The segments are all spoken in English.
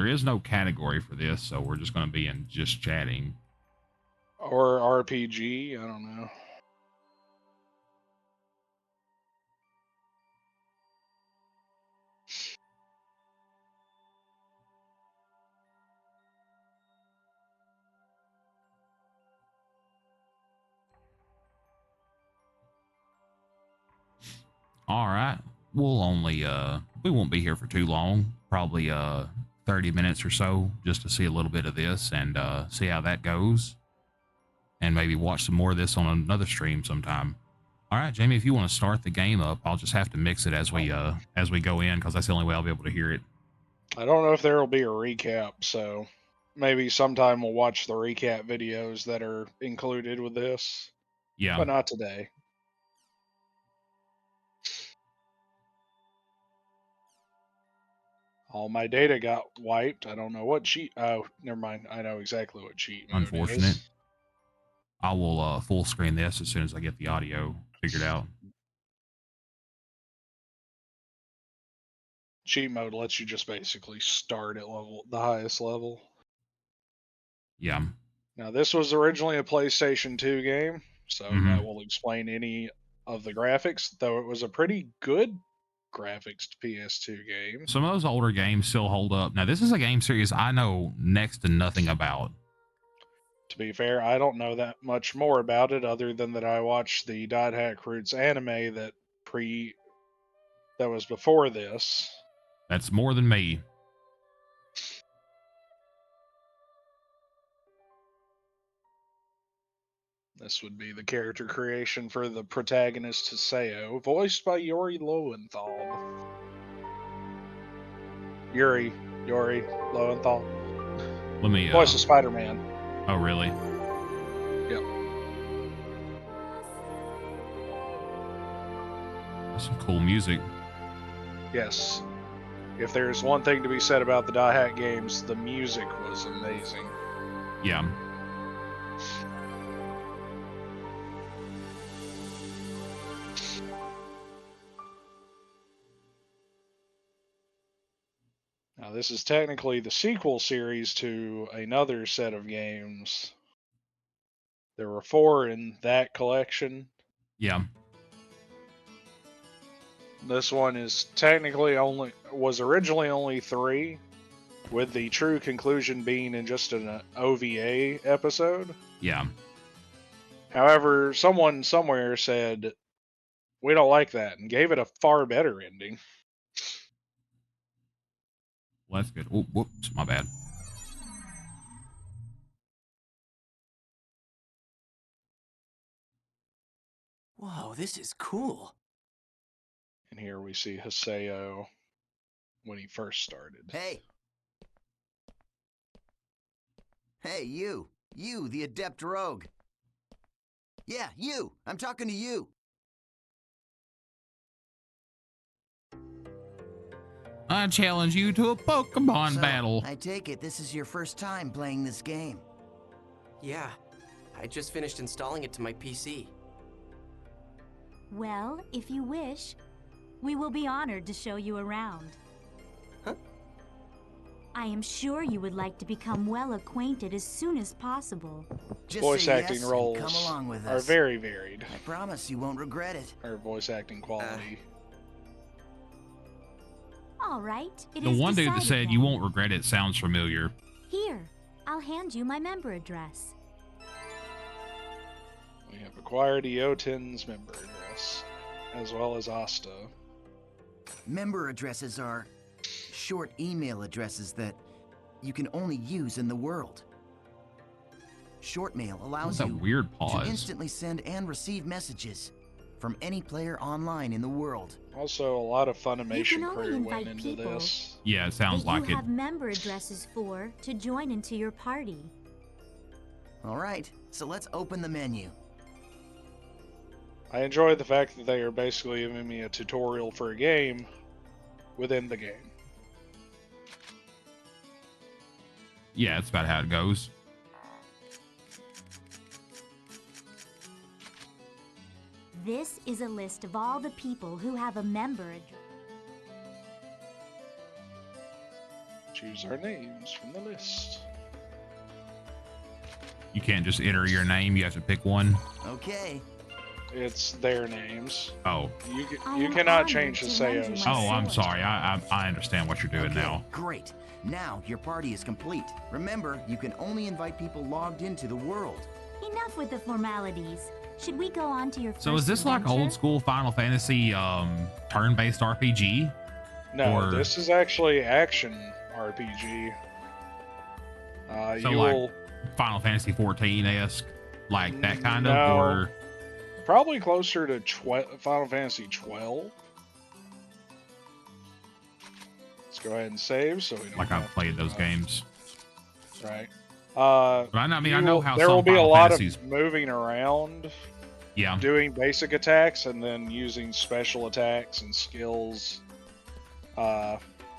there is no category for this, so we're just going to be in just chatting. Or RPG, I don't know. All right. We'll only we won't be here for too long. Probably 30 minutes or so, just to see a little bit of this and see how that goes. And maybe watch some more of this on another stream sometime. All right, Jamie, if you want to start the game up, I'll just have to mix it as we go in, because that's the only way I'll be able to hear it. I don't know if there will be a recap, so maybe sometime we'll watch the recap videos that are included with this. Yeah. But not today. All my data got wiped. I don't know what cheat. Oh, never mind. I know exactly what cheat mode Unfortunate. is. I will full screen this as soon as I get the audio figured out. Cheat mode lets you just basically start at the highest level. Yeah. Now, this was originally a PlayStation 2 game, so that will explain any of the graphics, though it was a pretty good graphics PS2 game. Some of those older games still hold up. Now, this is a game series I know next to nothing about. To be fair, I don't know that much more about it other than that I watched the Dot Hack Roots anime that was before this. That's more than me. This would be the character creation for the protagonist Hiseo, voiced by Yuri Lowenthal. Yuri Lowenthal. Let me Voice of Spider-Man. Oh, really? Yep. That's some cool music. Yes. If there's one thing to be said about the Dot Hack games, the music was amazing. Yeah. Now, this is technically the sequel series to another set of games. There were 4 in that collection. Yeah. This one is was originally only 3, with the true conclusion being in just an OVA episode. Yeah. However, someone somewhere said, we don't like that, and gave it a far better ending. Well, that's good. Oh, whoops, my bad. Whoa, this is cool. And here we see Hiseo when he first started. Hey. Hey, you. You, the adept rogue. Yeah, you. I'm talking to you. I challenge you to a Pokemon battle. I take it this is your first time playing this game. Yeah, I just finished installing it to my PC. Well, if you wish, we will be honored to show you around. Huh? I am sure you would like to become well acquainted as soon as possible. Just voice acting yes roles come along with are us. very varied. I promise you won't regret it. Or voice acting quality. All right, The one dude that said you won't regret it sounds familiar. Here, I'll hand you my member address. We have acquired Eoten's member address, as well as Asta. Member addresses are short email addresses that you can only use in the world. Short mail allows What's that you weird to pause? instantly send and receive messages from any player online in the world. Also, a lot of Funimation only crew invite went into people this. Yeah, it sounds that like you it. have member addresses for to join into your party. All right, so let's open the menu. I enjoy the fact that they are basically giving me a tutorial for a game within the game. Yeah, that's about how it goes. This is a list of all the people who have a member address. Choose our names from the list. You can't just enter your name. You have to pick one. Okay. It's their names. Oh. You cannot change the Seiyos. Oh, I'm sorry. I understand what you're doing Okay, now. great. Now your party is complete. Remember, you can only invite people logged into the world. Enough with the formalities. Should we go on to your first So is this like adventure? old school Final Fantasy turn-based RPG? No, Or- this is actually action RPG. So you like will Final Fantasy 14-esque, like that kind No. of, or probably closer to Final Fantasy 12. Let's go ahead and save so we don't like I've have played to, those games. Right. But I mean, I know how there some will be a Final lot Fantasies. of moving around, Yeah. doing basic attacks, and then using special attacks and skills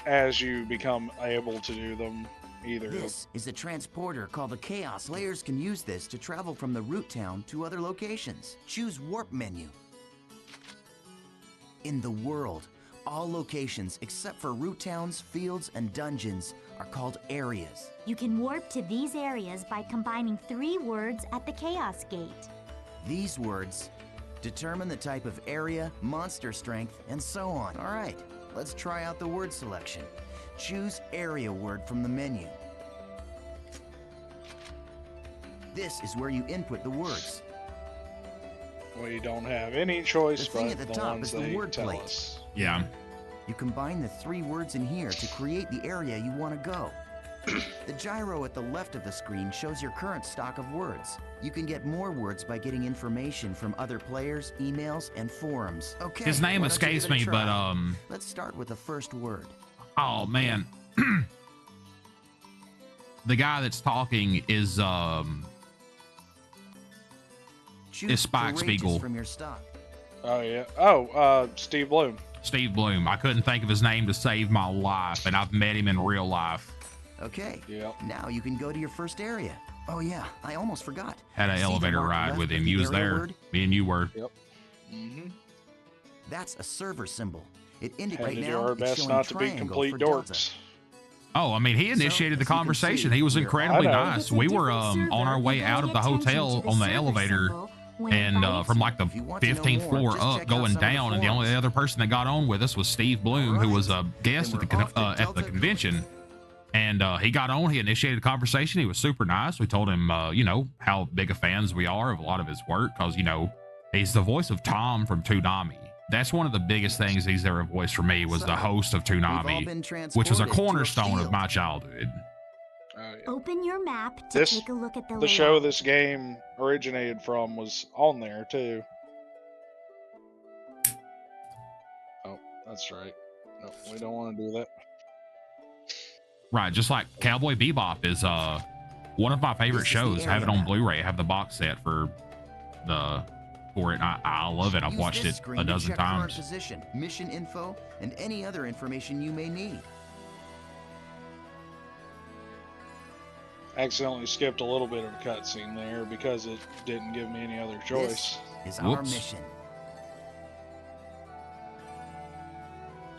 as you become able to do them. Either This is a transporter called the Chaos. Players can use this to travel from the root town to other locations. Choose Warp menu. In the world, all locations except for root towns, fields, and dungeons are called areas. You can warp to these areas by combining 3 words at the Chaos Gate. These words determine the type of area, monster strength, and so on. All right, let's try out the word selection. Choose area word from the menu. This is where you input the words. we don't have any choice The thing but at the the top ones is the they word tell plate. us. Yeah. You combine the 3 words in here to create the area you want to go. The gyro at the left of the screen shows your current stock of words. You can get more words by getting information from other players, emails, and forums. Okay. His name why don't you escapes give it a me, but try? Let's start with the first word. oh man. The guy that's talking is Choose Spike courageous Spiegel. from your stock. Oh yeah. Oh, Steve Bloom. Steve Bloom. I couldn't think of his name to save my life, and I've met him in real life. Okay. Yep. Now you can go to your first area. Oh yeah, I almost forgot. Had an See the elevator mark ride left with of him. the He was area there. word? Me and you were. Mm-hmm. That's a server symbol. It Had indicates to do now our it's best showing not to be triangle complete for Delta. dorks. Oh, I mean, he initiated the as you can conversation. see, he was we're incredibly I know. nice. If it's a We were different server, on our you way gotta out of pay the attention hotel to the on the server elevator, symbol when and invited from to. like the If you want to know 15th more, floor just up, check out going some of the down, and the only forums. other person that got on with us was Steve Bloom, who was a guest Then at the we're off to at the Delta. convention. And he got on. He initiated a conversation. He was super nice. We told him, you know, how big of fans we are of a lot of his work, because you know he's the voice of Tom from Toonami. That's one of the biggest things he's ever voiced for me, was the host of We've all Toonami, been which was a transported to cornerstone of field. my childhood. Oh, yeah. Open your map to This- take a look at the The layout. show this game originated from was on there too. Oh, that's right. No, we don't want to do that. Right, just like Cowboy Bebop is one of my favorite This is the shows. I have it area on map. Blu-ray. I have the box set for it. And I love it. I've Use watched this it screen a to dozen check current times. position, mission info, and any other information you may need. Accidentally skipped a little bit of a cutscene there because it didn't give me any other choice. This is our Whoops. mission.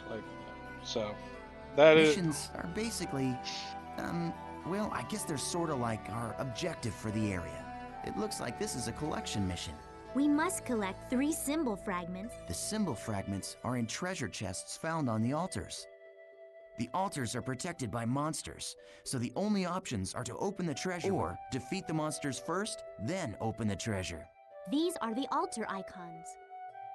Like, so that is Missions are basically, well, I guess they're sort of like our objective for the area. It looks like this is a collection mission. We must collect 3 symbol fragments. The symbol fragments are in treasure chests found on the altars. The altars are protected by monsters, so the only options are to open the treasure or defeat the monsters first, then open the treasure. These are the altar icons.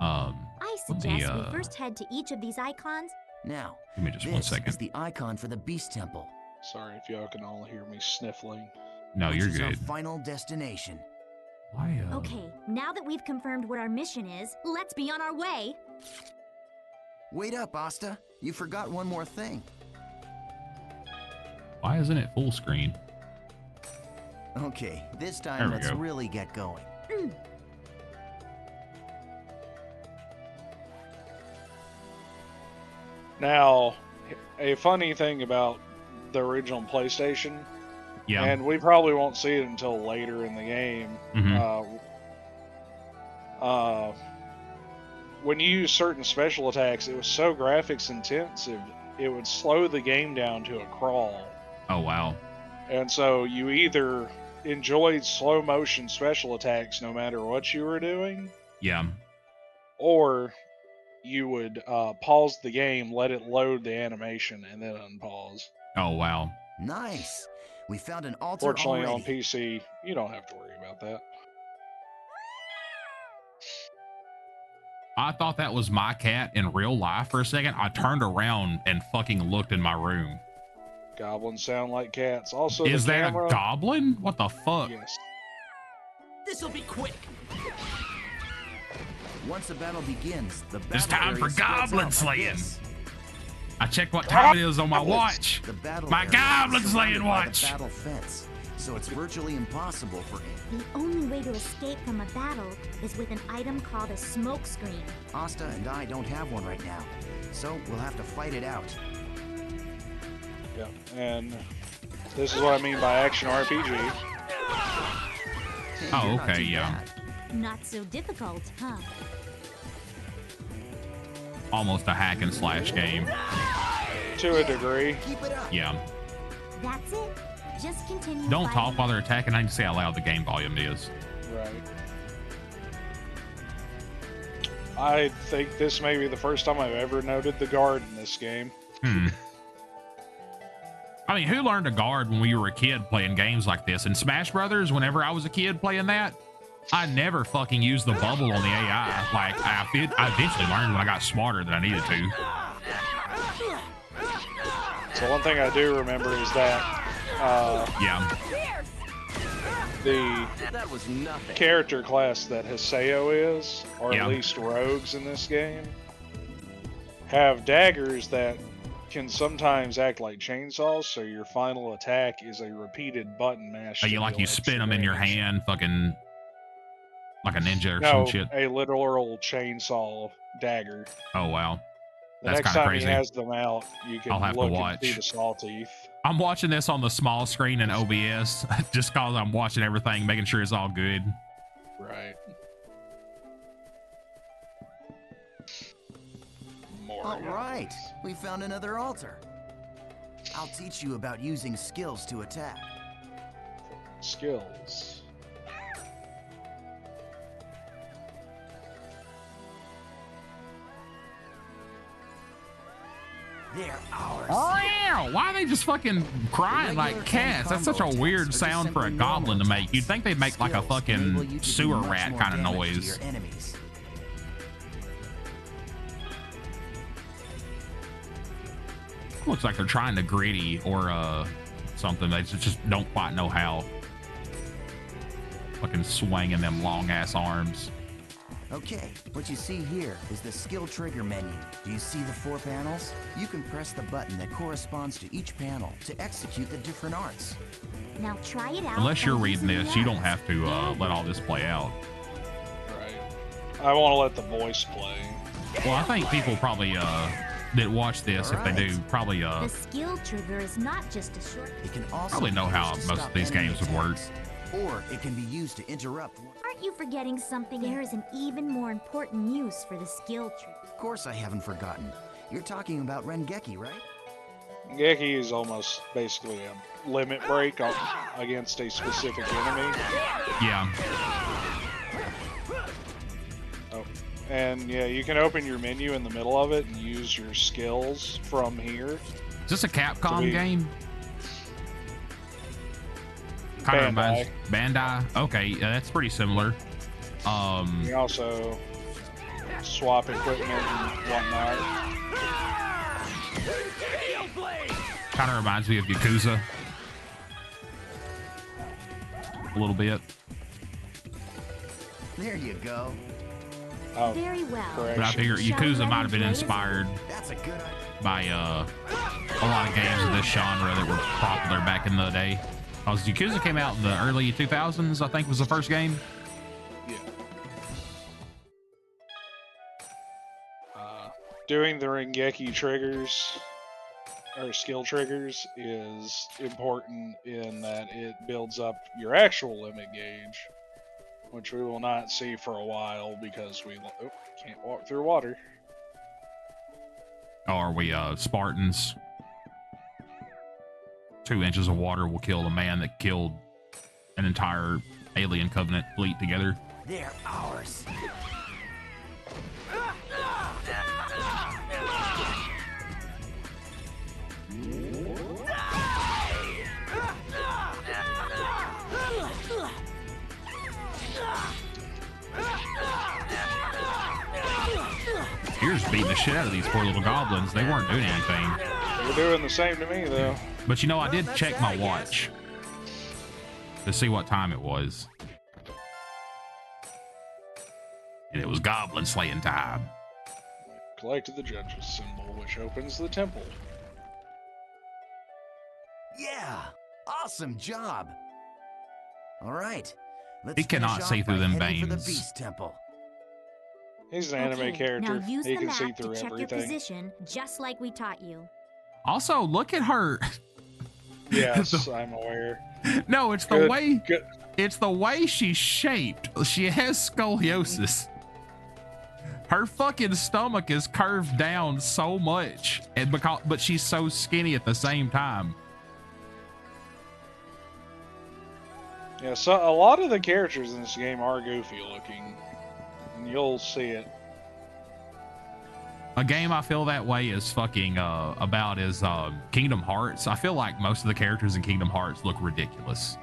Um, I Let me, suggest we first head to each of these icons. Now, give me just one this second. is the icon for the Beast Temple, sorry if y'all can all hear me sniffling. No, which you're is our good. final destination. Why? Okay, now that we've confirmed what our mission is, let's be on our way. Wait up, Asta. You forgot one more thing. Why isn't it full screen? Okay, this There time we let's go. really get going. Now, a funny thing about the original PlayStation, Yeah. and we probably won't see it until later in the game. Mhm. When you use certain special attacks, it was so graphics intensive it would slow the game down to a crawl. Oh, wow. And so you either enjoyed slow motion special attacks no matter what you were doing, Yeah. or you would pause the game, let it load the animation, and then unpause. Oh, wow. Nice. We found an altar Fortunately, already. on PC, you don't have to worry about that. I thought that was my cat in real life for a second. I turned around and fucking looked in my room. Goblins sound like cats. Also, Is the that camera, a goblin? What the fuck? yes. This'll be quick. Once the battle begins, the battle It's time area for spreads goblin out like slaying. this. I checked what time it is on my watch. The battle My area goblin is slaying surrounded by watch. the battle fence, so it's virtually impossible for The only way to escape from a battle is with an item called a smoke screen. Asta and I don't have one right now, so we'll have to fight it out. Yeah, and this is what I mean by action RPG. Hey, Oh, you're not okay, too yeah. bad. Not so difficult, huh? Almost a hack and slash game. To a degree. Keep it up. Yeah. That's it. Just continue. Don't fighting. talk while they're attacking. I can see how loud the game volume is. Right. I think this may be the first time I've ever noted the guard in this game. I mean, who learned to guard when we were a kid playing games like this? In Smash Brothers, whenever I was a kid playing that, I never fucking used the bubble on the AI. Like, I eventually learned when I got smarter than I needed to. So one thing I do remember is that Yeah. the That was nothing. character class that Haseo is, or Yeah. at least rogues in this game, have daggers that can sometimes act like chainsaws, so your final attack is a repeated button mash. Oh, to you like deal you extra spin them in your damage. hand, fucking like a ninja or No, some shit. a literal chainsaw dagger. Oh, wow. The That's next kinda time crazy. he has them out, you can I'll have to look and watch. see the saw teeth. I'm watching this on the small screen in OBS just cause I'm watching everything, making sure it's all good. Right. More. All right, we found another altar. I'll teach you about using skills to attack. Skills. They're ours. Wow, why are they just fucking crying like cats? That's such a weird sound for a goblin to make. You'd think they'd make like a fucking sewer rat kind of noise. Looks like they're trying to gritty or something. They just don't quite know how. Fucking swinging them long ass arms. Okay, what you see here is the skill trigger menu. Do you see the 4 panels? You can press the button that corresponds to each panel to execute the different arts. Now try it out. Unless you're by reading using this, the you don't arrows. have to let all this play out. Right. I want to let the voice play. Well, I think people probably that watch this, if they do, probably The skill trigger is not just a short. It can also probably know be how used to most stop of these enemy games would work. attacks, or it can be used to interrupt. Aren't you forgetting something? There is an even more important use for the skill trigger. Of course I haven't forgotten. You're talking about Rengeki, right? Geki is almost basically a limit break against a specific enemy. Yeah. Oh. And yeah, you can open your menu in the middle of it and use your skills from here. Is this a Capcom To be- game? Kind of Bandai. reminds Bandai. Okay, that's pretty similar. You can also swap equipment and whatnot. Kind of reminds me of Yakuza. A little bit. There you go. Oh, Very well. correct. But I figure Shall we Yakuza let might have been him play his- inspired That's a good idea. by a lot of games of this genre that were popular back in the day. Because Yakuza came out in the early 2000s, I think was the first game. Yeah. Doing the Rengeki triggers or skill triggers is important in that it builds up your actual limit gauge, which we will not see for a while because we can't walk through water. Oh, are we Spartans? 2 inches of water will kill the man that killed an entire alien covenant fleet together. They're ours. Here's beating the shit out of these poor little goblins. They weren't doing anything. They're doing the same to me, though. But you know, I did check my watch to see what time it was. And it was goblin slaying time. Collected the judge's symbol, which opens the temple. Yeah, awesome job. All right, let's He cannot finish see off through by them heading for the veins. Beast Temple. He's an anime character. Now use He the can map see to through check your everything. position, just like we taught you. Also, look at her. Yes, I'm aware. No, it's the Good, way. good. It's the way she's shaped. She has scoliosis. Her fucking stomach is curved down so much, and but she's so skinny at the same time. Yeah, so a lot of the characters in this game are goofy looking, and you'll see it. A game I feel that way is fucking about is Kingdom Hearts. I feel like most of the characters in Kingdom Hearts look ridiculous.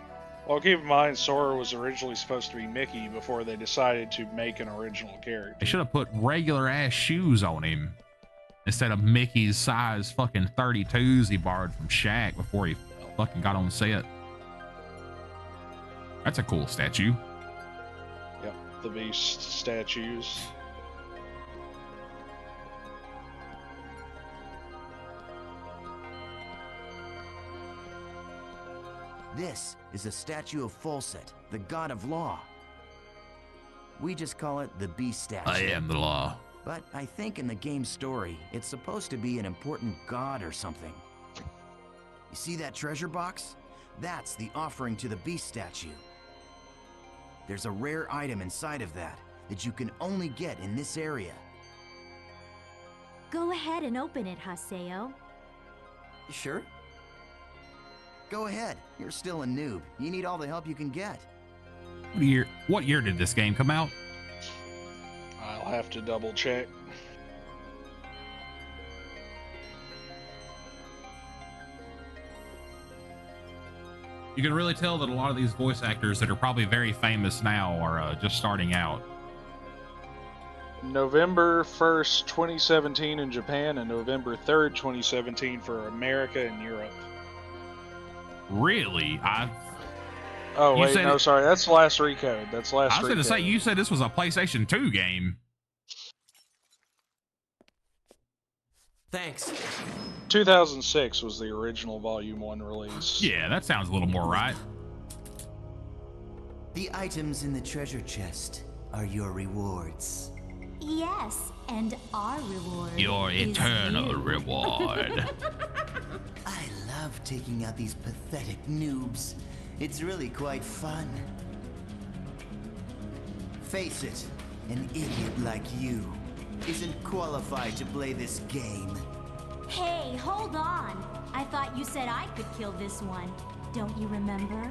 Well, keep in mind, Sora was originally supposed to be Mickey before they decided to make an original character. They should have put regular ass shoes on him instead of Mickey's size fucking 32s he borrowed from Shaq before he fucking got on set. That's a cool statue. Yep, the Beast statues. This is a statue of Folset, the god of law. We just call it the Beast statue. I am the law. But I think in the game story, it's supposed to be an important god or something. You see that treasure box? That's the offering to the Beast statue. There's a rare item inside of that you can only get in this area. Go ahead and open it, Haseo. You sure? Go ahead, you're still a noob. You need all the help you can get. What year did this game come out? I'll have to double check. You can really tell that a lot of these voice actors that are probably very famous now are just starting out. November 1st, 2017 in Japan, and November 3rd, 2017 for America and Europe. Really? Oh, You wait, said no, it- sorry. That's last recode. That's last I was going to say, recode. you said this was a PlayStation 2 game. Thanks. 2006 was the original Volume 1 release. Yeah, that sounds a little more right. The items in the treasure chest are your rewards. Yes, and our reward. Your is eternal you. reward. I love taking out these pathetic noobs. It's really quite fun. Face it, an idiot like you isn't qualified to play this game. Hey, hold on. I thought you said I could kill this one. Don't you remember?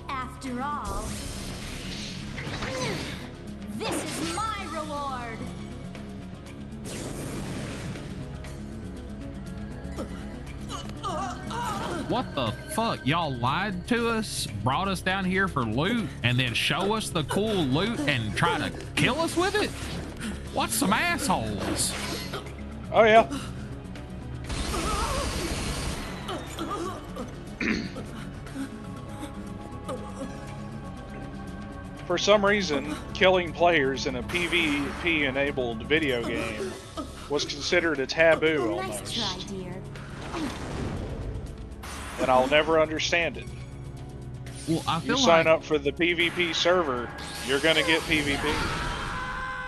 After all, this is my reward. What the fuck? Y'all lied to us, brought us down here for loot, and then show us the cool loot and try to kill us with it? What's some assholes? Oh, yeah. For some reason, killing players in a PvP-enabled video game was considered a taboo Nice almost. try, dear. And I'll never understand it. Well, I You feel sign like up for the PvP server, you're gonna get PvP.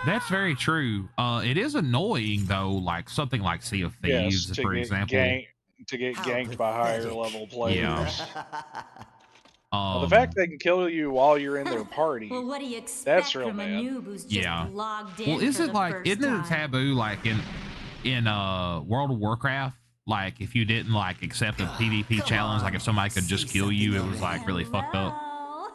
that's very true. It is annoying though, like something like Sea of Thieves, Yes, to for get example. How ganked by higher pathetic. level players. Yeah. Well, the fact they can kill you while you're in their party. Well, what do you expect That's real from a bad. noob who's just Yeah. logged in Well, is for it the like, first isn't it a time? taboo, like in World of Warcraft, like if you didn't like accept a PvP Come challenge, on, like if somebody could just say kill you, it something was like really fucked up. Hello?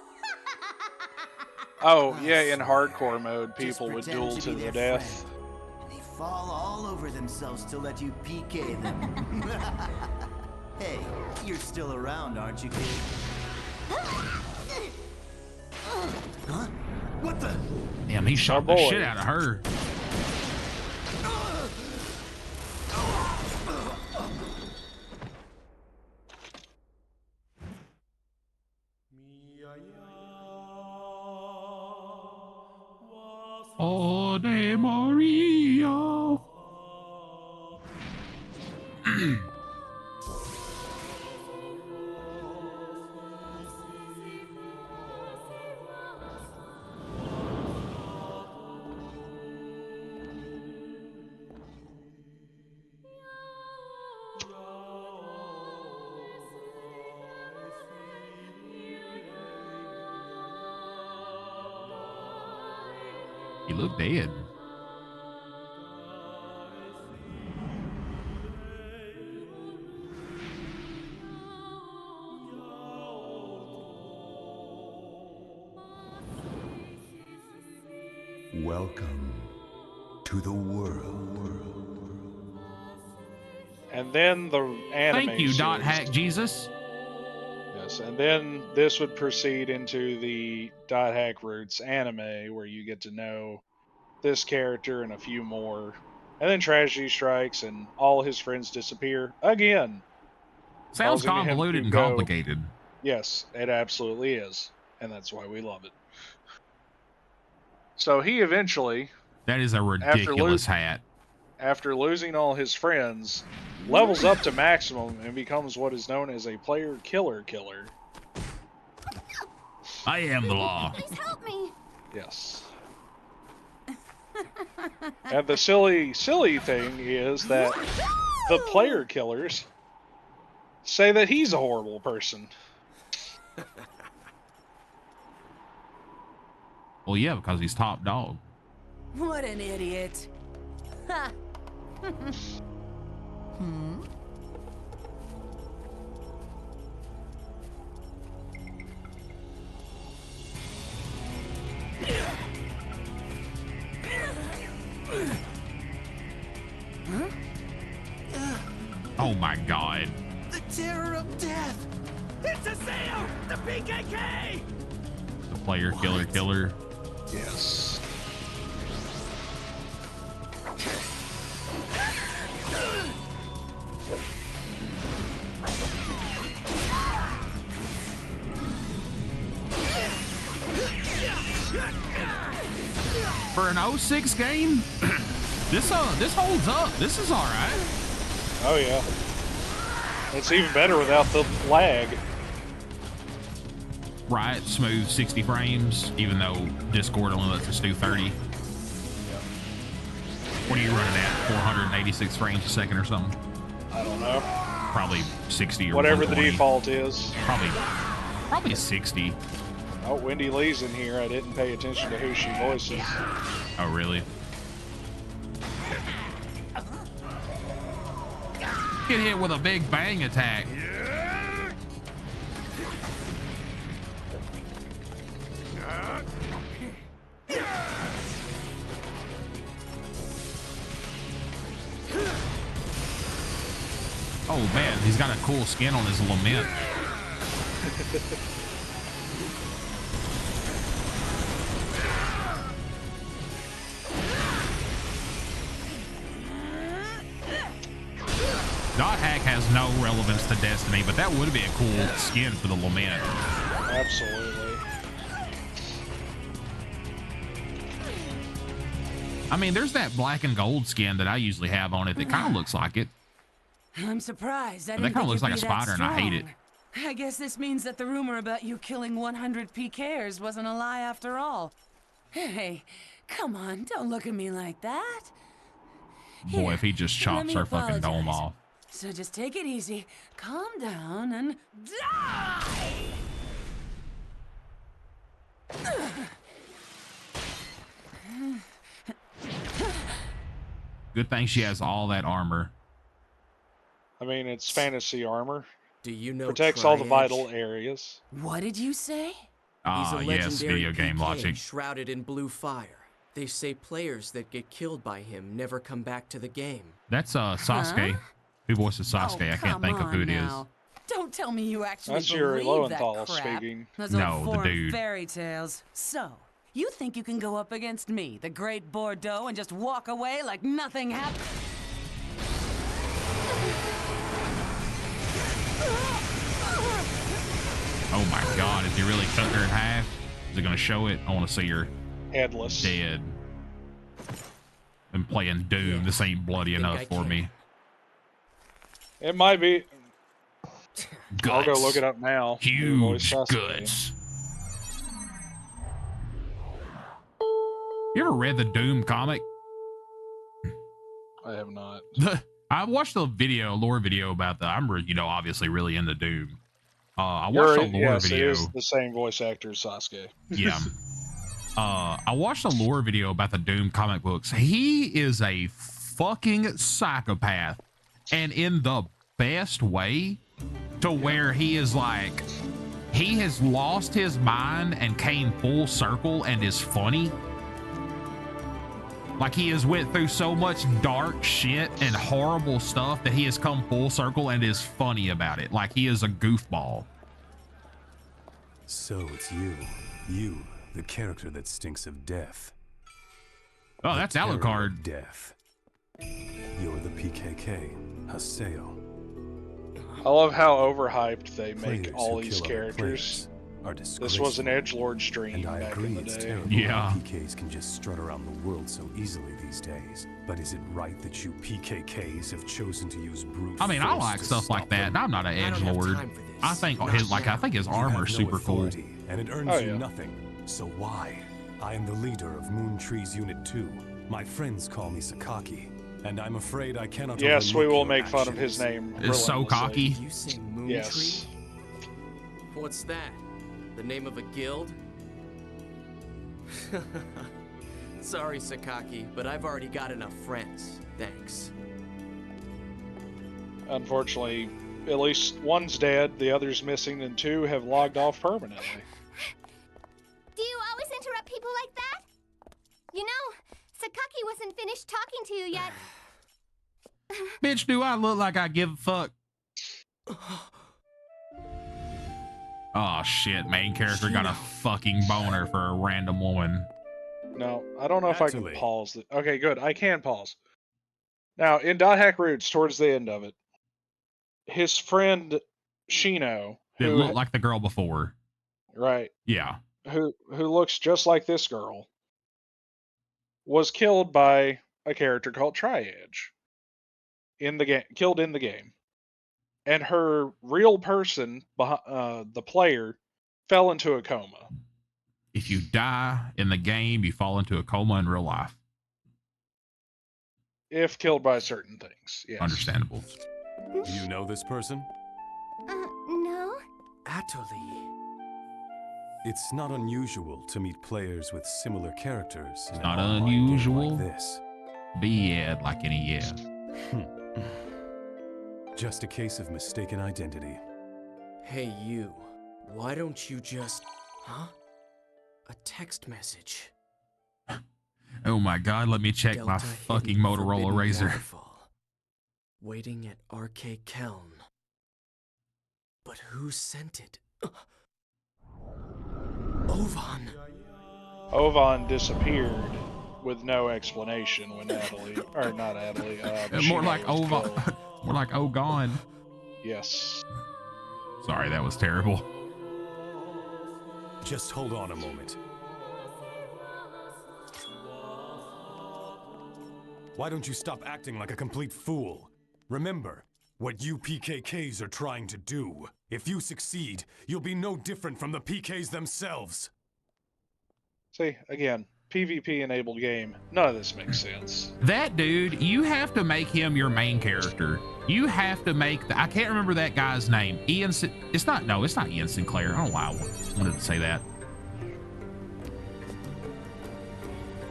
Oh, I yeah, in swear. hardcore mode, Just people would pretend duel to to be the their death. friend, and they fall all over themselves to let you PK them. Hey, you're still around, aren't you, kid? Huh? What the? Damn, he shot Our the boy. shit out of her. Oh, de Maria. He looked dead. Welcome to the world. And then the anime Thank you, Dot series. Hack Jesus. Yes, and then this would proceed into the Dot Hack Roots anime, where you get to know this character and a few more. And then tragedy strikes, and all his friends disappear again, Sounds causing him convoluted to and go. complicated. Yes, it absolutely is, and that's why we love it. So he eventually, That is a ridiculous hat. after losing all his friends, levels up to maximum and becomes what is known as a player killer. I am the law. Please help me. Yes. And the silly thing is that the player killers say that he's a horrible person. Well, yeah, because he's top dog. What an idiot. Ha. Oh my god. The terror of death! It's a sale! The PKK! The player killer. Yes. For an 06 game, this holds up. This is all right. Oh yeah. It's even better without the lag. Right, smooth 60 frames, even though Discord only lets us do 30. What are you running at? 486 frames a second or something? I don't know. Probably 60 or Whatever the 120. default is. Probably 60. Oh, Wendy Lee's in here. I didn't pay attention to who she voices. Oh, really? Get hit with a big bang attack. Oh man, he's got a cool skin on his lament. Dot Hack has no relevance to Destiny, but that would be a cool skin for the lament. Absolutely. I mean, there's that black and gold skin that I usually have on it that kind of looks like it. I'm surprised. That kinda looks like a spider, and I hate it. I guess this means that the rumor about you killing 100 PKers wasn't a lie after all. Hey, come on, don't look at me like that. Boy, Here, if he just let chops me her fucking dome apologize. off. So just take it easy, calm down, and die! Good thing she has all that armor. I mean, it's fantasy armor. Do you know Protects all the Tri-Edge? vital areas. What did you say? He's Ah, a yes, legendary video game PK logic. shrouded in blue fire. They say players that get killed by him never come back to the game. That's Sasuke. Huh? Who voices Oh, Sasuke? I can't think of who it is. now. Don't tell me you actually That's Yuri believe that Lowenthal crap. speaking. Those No, old the foreign dude. fairy tales. So, you think you can go up against me, the Great Bordeaux, and just walk away like nothing happened? Oh my God! If you really cut her in half, is it gonna show it? I want to see her Headless. dead. I'm playing Doom. This ain't bloody Think enough I for can. me. It might be. Guts. I'll go look it up now. New voice Huge Sasuke. guts. You ever read the Doom comic? I have not. I watched a video, lore video about that. I'm, obviously really into Doom. I watched a lore Yes, it video. is the same voice actor as Sasuke. Yeah. I watched a lore video about the Doom comic books. He is a fucking psychopath, and in the best way, to where he is like, he has lost his mind and came full circle and is funny. Like, he has went through so much dark shit and horrible stuff that he has come full circle and is funny about it. Like, he is a goofball. So it's you, the character that stinks of death. Oh, The that's terror of Alucard. Death. You're the PKK, Haseo. I love how overhyped they make Players all who these kill other characters. players are This was an disgraceful. edgelord's dream And I back agree in the it's day. terrible Yeah. that PKs can just strut around the world so easily these days. But is it right that you PKKs have chosen to use brute I mean, I force like to stuff like stop that. them? And I'm not an I don't have edgelord. time for this. I think Not his now. I think his You have armor's no super cool. authority, and it earns Oh, you yeah. nothing. So why? I am the leader of Moon Tree's Unit 2. My friends call me Sakaki, and I'm afraid I cannot. Yes, we overlook will your make fun of actions. his name. Is so relentlessly. cocky. Did you say Moon Yes. Tree? What's that? The name of a guild? Sorry, Sakaki, but I've already got enough friends. Thanks. Unfortunately, at least one's dead, the other's missing, and two have logged off permanently. Do you always interrupt people like that? You know, Sakaki wasn't finished talking to you yet. Bitch, do I look like I give a fuck? Oh shit, main character got a fucking boner for a random woman. No, I don't know if I Actually- can pause it. Okay, good. I can pause. Now, in Dot Hack Roots, towards the end of it, his friend Shino, It who looked like the girl before. right, Yeah. who looks just like this girl, was killed by a character called Tri-Edge in the game, killed in the game, and her real person, the player, fell into a coma. If you die in the game, you fall into a coma in real life. If killed by certain things, yes. Understandable. Do you know this person? No? Atoli. It's not unusual to meet players with similar characters. in an not online game unusual. Like this. Be like any yeah. Just a case of mistaken identity. Hey, you. Why don't you just. Huh? A text message. Oh my god, let me check my Delta fucking hidden Motorola forbidden Razor. waterfall. Waiting at RK Keln. But who sent it? Ovan. Ovan disappeared with no explanation when Natalie, or not Natalie, More Shino like was Ovan. killed. More like oh gone. Yes. Sorry, that was terrible. Just hold on a moment. Why don't you stop acting like a complete fool? Remember what you PKKs are trying to do. If you succeed, you'll be no different from the PKs themselves. See, again, PvP enabled game. None of this makes sense. That dude, you have to make him your main character. You have to make I can't remember that guy's name. It's not Ian Sinclair. I don't know why I wanted to say that.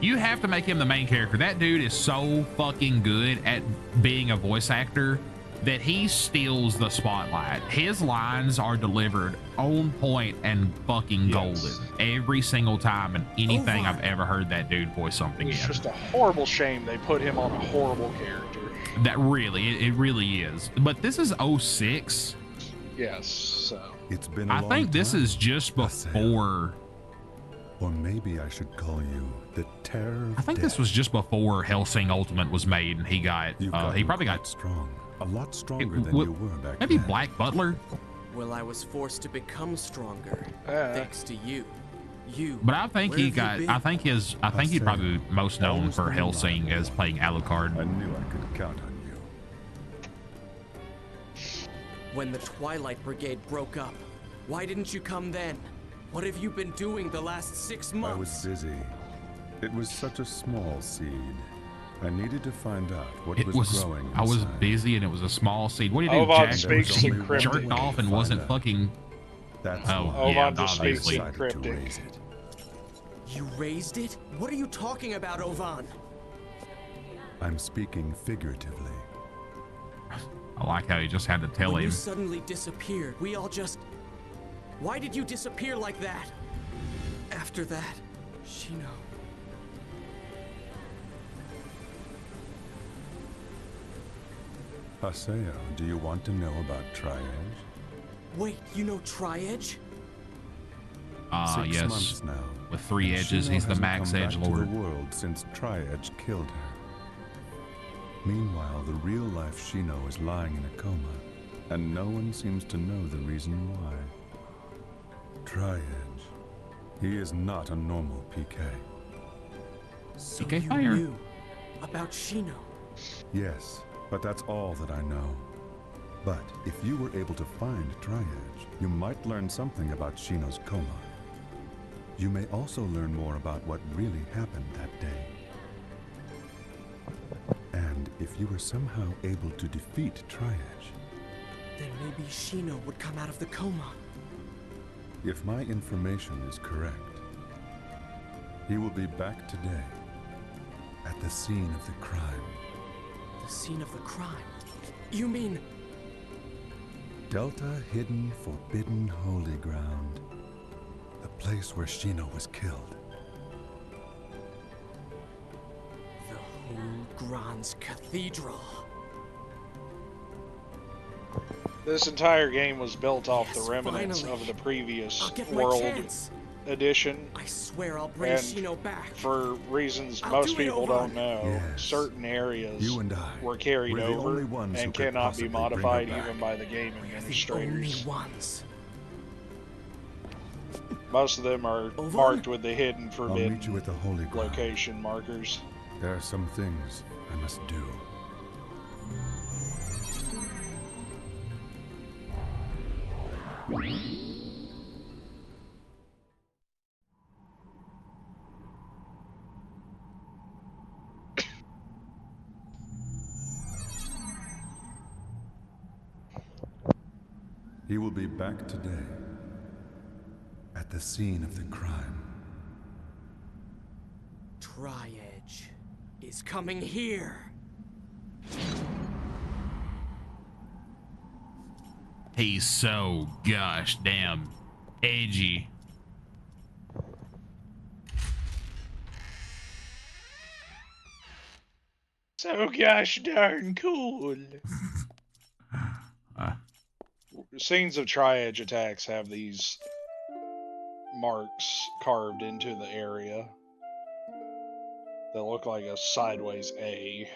You have to make him the main character. That dude is so fucking good at being a voice actor that he steals the spotlight. His lines are delivered on point and fucking golden every single time in anything I've ever heard that dude voice something in. It's just a horrible shame they put him on a horrible character. That really, it really is. But this is 06. Yes, so. It's been a I long think this time, is just before. Or maybe I should call you the Terror of I think Death. this was just before Hellsing Ultimate was made, and he got. He probably got strong. A lot stronger than you were back maybe then. Black Butler. Well, I was forced to become stronger thanks to you. But I think where he have you got. been? I think he's probably most known for Hellsing as playing Alucard. I knew I could count on you. When the Twilight Brigade broke up, why didn't you come then? What have you been doing the last 6 months? I was busy. It was such a small seed. I needed to find out what was growing inside. I was busy, and it was a small seed. What do you do, Ovan Jack? speaks He in cryptic. jerked off and wasn't fucking. That's Ovan just speaks obviously. in cryptic. You raised it? What are you talking about, Ovan? I'm speaking figuratively. I like how he just had to tell When him. you suddenly disappeared, we all just... Why did you disappear like that? After that, Shino... Haseo, do you want to know about Tri-Edge? Wait, you know Tri-Edge? 6 Yes. months now. With 3 edges, Shino he's the hasn't Max come Edge back to Lord. the world since Tri-Edge killed her. Meanwhile, the real-life Shino is lying in a coma, and no one seems to know the reason why. Tri-Edge. He is not a normal PK. So PK you Fire. knew about Shino. Yes, but that's all that I know. But if you were able to find Tri-Edge, you might learn something about Shino's coma. You may also learn more about what really happened that day. And if you were somehow able to defeat Tri-Edge, Then maybe Shino would come out of the coma. if my information is correct, he will be back today at the scene of the crime. The scene of the crime? You mean... Delta Hidden Forbidden Holy Ground. The place where Shino was killed. the Hulgran's Cathedral? This entire game was built off Yes, the remnants finally. of the previous I'll get my World chance. Edition. I swear I'll bring And Shino back. For reasons I'll most do it, people Ovan. don't know, Yes. certain areas You and I were carried were the over only ones who and could cannot be possibly bring her modified back. even by the game The only administrators. ones. Most of them are Ovan? marked with the hidden I'll forbidden meet you at the Holy Ground. location markers. There are some things I must do. He will be back today at the scene of the crime. Tri-Edge is coming here. He's so gosh damn edgy. So gosh darn cool. Scenes of Tri-Edge attacks have these marks carved into the area that look like a sideways A.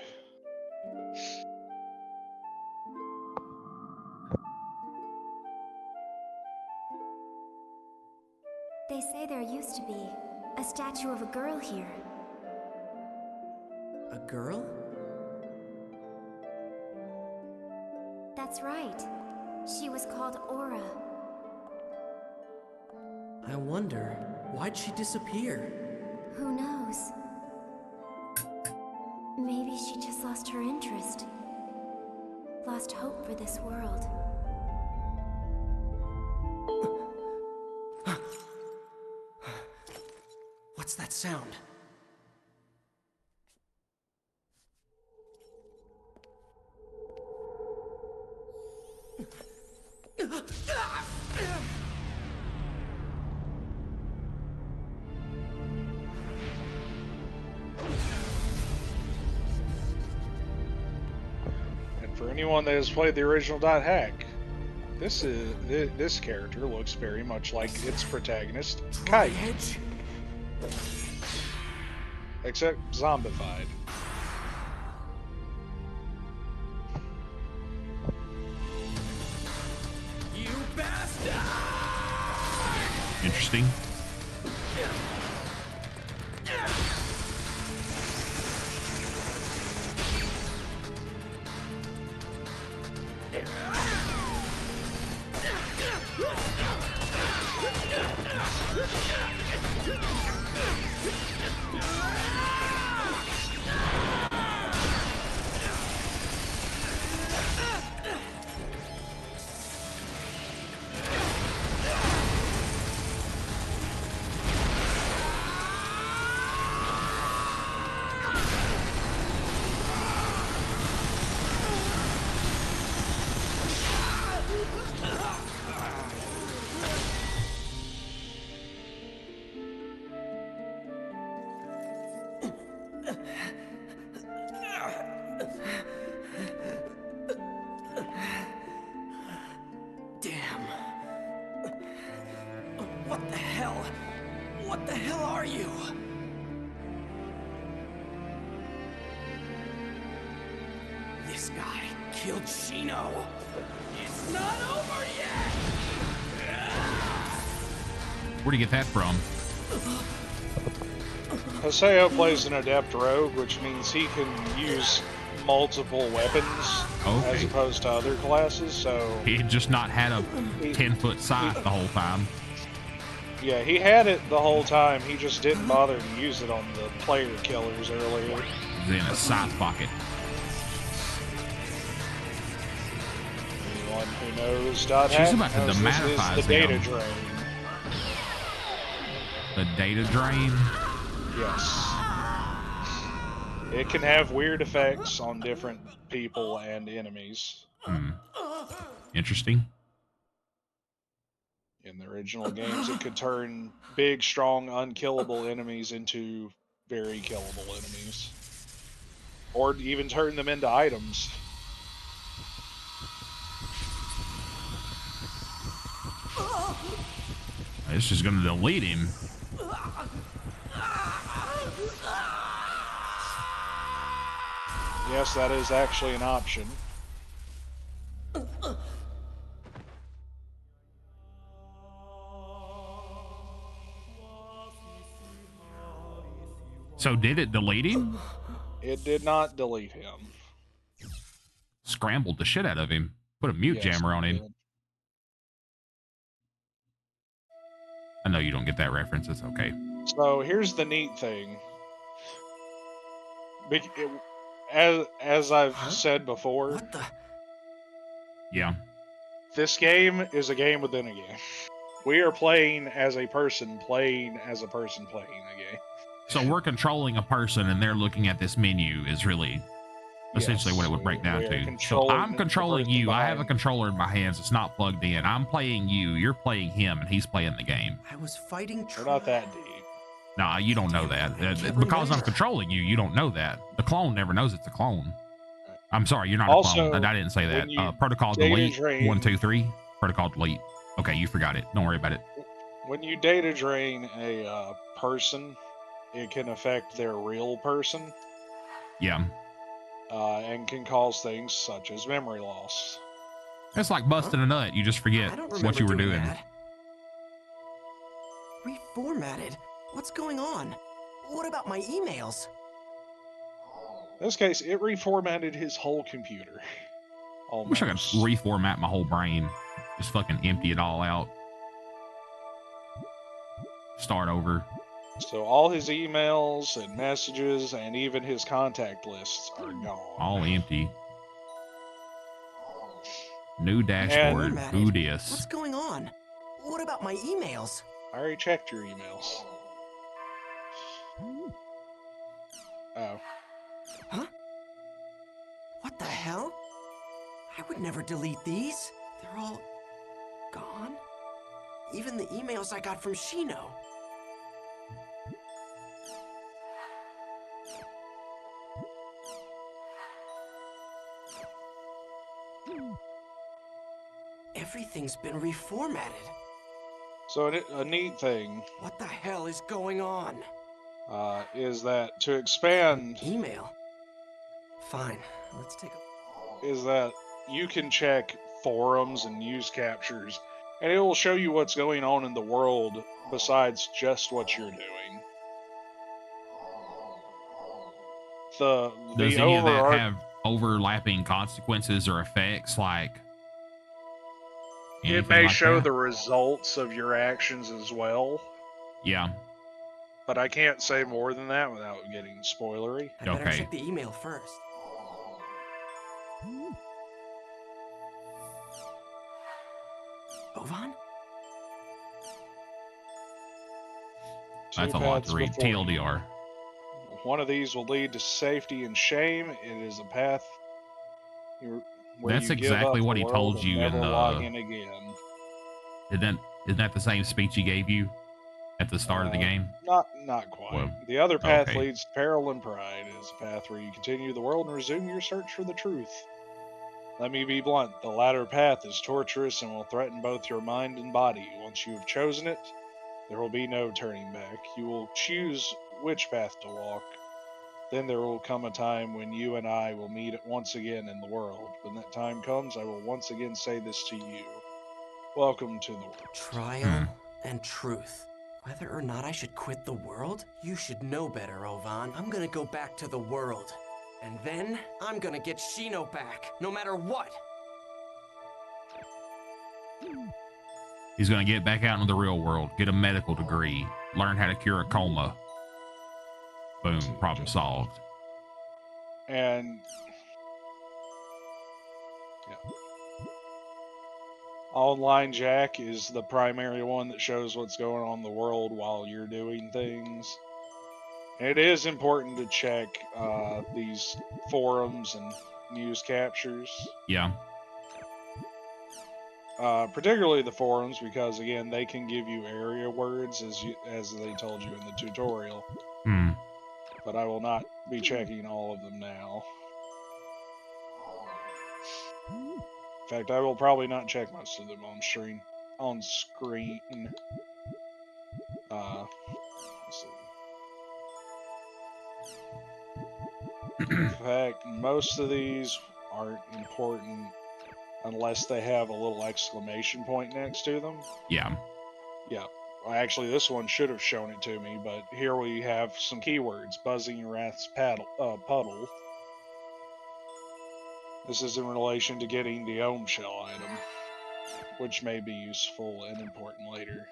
They say there used to be a statue of a girl here. A girl? That's right. She was called Aura. I wonder, why'd she disappear? Who knows? Maybe she just lost her interest. Lost hope for this world. What's that sound? For anyone that has played the original Dot Hack, this character looks very much like its protagonist, Kite, Tri-Edge? except zombified. You bastard! Interesting. Damn. What the hell? What the hell are you? This guy killed Shino. It's not over yet! Where'd you get that from? Haseo plays an adept rogue, which means he can use multiple weapons Okay. as opposed to other classes, so He had just not had a 10-foot scythe the whole time. yeah, he had it the whole time, he just didn't bother to use it on the player killers earlier. It was in a scythe pocket. Anyone who knows Dot She's Hack about to knows this is dematifize the data him. drain. The data drain. Yes. It can have weird effects on different people and enemies. Interesting. In the original games, it could turn big, strong, unkillable enemies into very killable enemies. Or even turn them into items. It's just gonna delete him. Yes, that is actually an option. So did it delete him? It did not delete him. Scrambled the shit out of him. Put a mute Yes, jammer on it him. did. I know you don't get that reference. It's okay. So here's the neat thing. As I've said before, What the? Yeah. this game is a game within a game. We are playing as a person playing as a person playing a game. So we're controlling a person and they're looking at this menu is really essentially what it would break down we are to. So controlling I'm the controlling person you. I have a behind. controller in my hands. It's not plugged in. I'm playing you. You're playing him and he's playing the game. I was fighting We're not that deep. Nah, you don't know that. Because I'm controlling you, you don't know that. The clone never knows it's a clone. I'm sorry, you're not Also, a clone. I didn't say that. when you Protocol data delete. drain- 1, 2, 3. Protocol delete. Okay, you forgot it. Don't worry about it. When you data drain a person, it can affect their real person Yeah. and can cause things such as memory loss. It's like busting a nut. You just forget I don't remember what you were doing. that. Reformatted? What's going on? What about my emails? In this case, it reformatted his whole computer. I wish I could Almost. reformat my whole brain. Just fucking empty it all out. Start over. So all his emails and messages and even his contact lists are gone. All empty. New dashboard. Reformatted? Who dis? What's going on? What about my emails? I already checked your emails. Oh. Huh? What the hell? I would never delete these. They're all gone. Even the emails I got from Shino. Everything's been reformatted. So a neat thing What the hell is going on? is that to expand Email. Fine, let's take a... is that you can check forums and news captures, and it will show you what's going on in the world besides just what you're doing. The Does the any of that overarch have overlapping consequences or effects, like it anything may like show that? the results of your actions as well, Yeah. but I can't say more than that without getting spoilery. I better Okay. check the email first. Ovan? That's Two a lot to paths read. before you. TLDR. One of these will lead to safety and shame. It is a path where That's you give up exactly what the he world told and you in never log the. in again. Isn't that the same speech he gave you at the start of the game? Not quite. Well, The other path okay. leads to peril and pride. It is a path where you continue the world and resume your search for the truth. Let me be blunt. The latter path is torturous and will threaten both your mind and body. Once you have chosen it, there will be no turning back. You will choose which path to walk. Then there will come a time when you and I will meet once again in the world. When that time comes, I will once again say this to you. Welcome to the world. Trial and truth. Whether or not I should quit the world? You should know better, Ovan. I'm gonna go back to the world. And then, I'm gonna get Shino back, no matter what. He's going to get back out into the real world, get a medical degree, learn how to cure a coma. Boom, problem solved. And yeah. Online Jack is the primary one that shows what's going on in the world while you're doing things. And it is important to check these forums and news captures. Yeah. Particularly the forums, because again, they can give you area words as they told you in the tutorial. Hmm. But I will not be checking all of them now. In fact, I will probably not check most of them on screen. Let's see. In fact, most of these aren't important unless they have a little exclamation point next to them. Yeah. Yeah. Well, actually, this one should have shown it to me, but here we have some keywords. Buzzing Wrath's puddle. This is in relation to getting the Ohm Shell item, which may be useful and important later.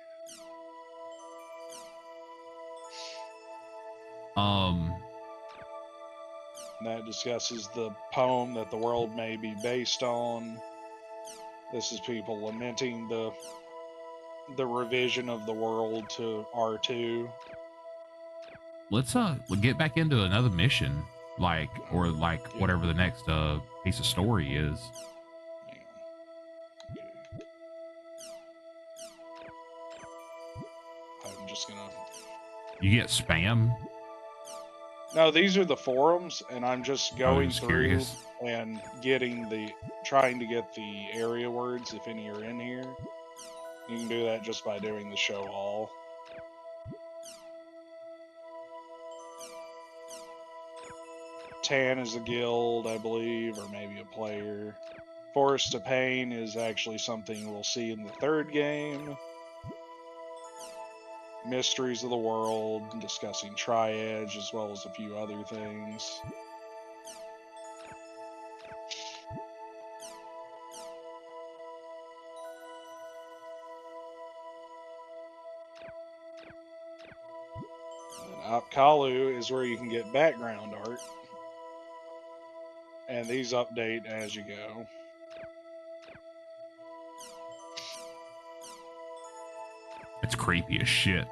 That discusses the poem that the world may be based on. This is people lamenting the revision of the world to R2. Let's get back into another mission, like whatever the next piece of story is. I'm just gonna. You get spam? No, these are the forums, and I'm just going just through curious. and trying to get the area words if any are in here. You can do that just by doing the show all. Tan is a guild, I believe, or maybe a player. Forest of Pain is actually something we'll see in the third game. Mysteries of the World, discussing Triage, as well as a few other things. Kalu is where you can get background art. And these update as you go. It's creepy as shit.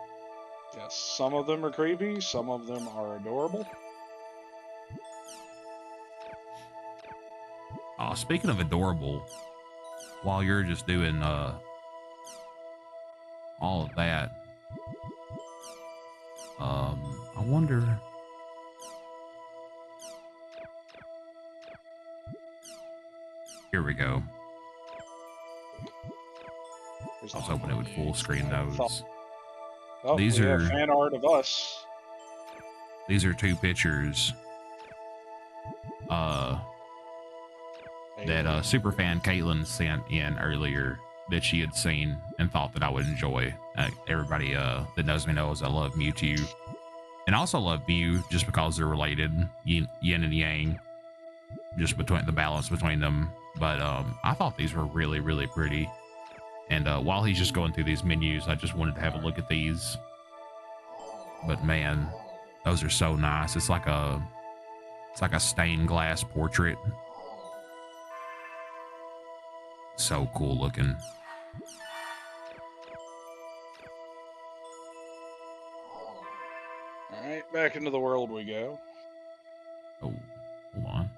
Yes, some of them are creepy, some of them are adorable. Speaking of adorable, while you're just doing all of that, I wonder. Here we go. I was hoping it would full screen those. Oh, These we have are- fan art of us. These are 2 pictures that superfan Caitlin sent in earlier that she had seen and thought that I would enjoy. Everybody that knows me knows I love Mewtwo. And I also love Mew just because they're related, yin and yang, just between the balance between them. But I thought these were really, really pretty. And while he's just going through these menus, I just wanted to have a look at these. But man, those are so nice. It's like a stained glass portrait. So cool looking. Alright, back into the world we go. Oh, hold on.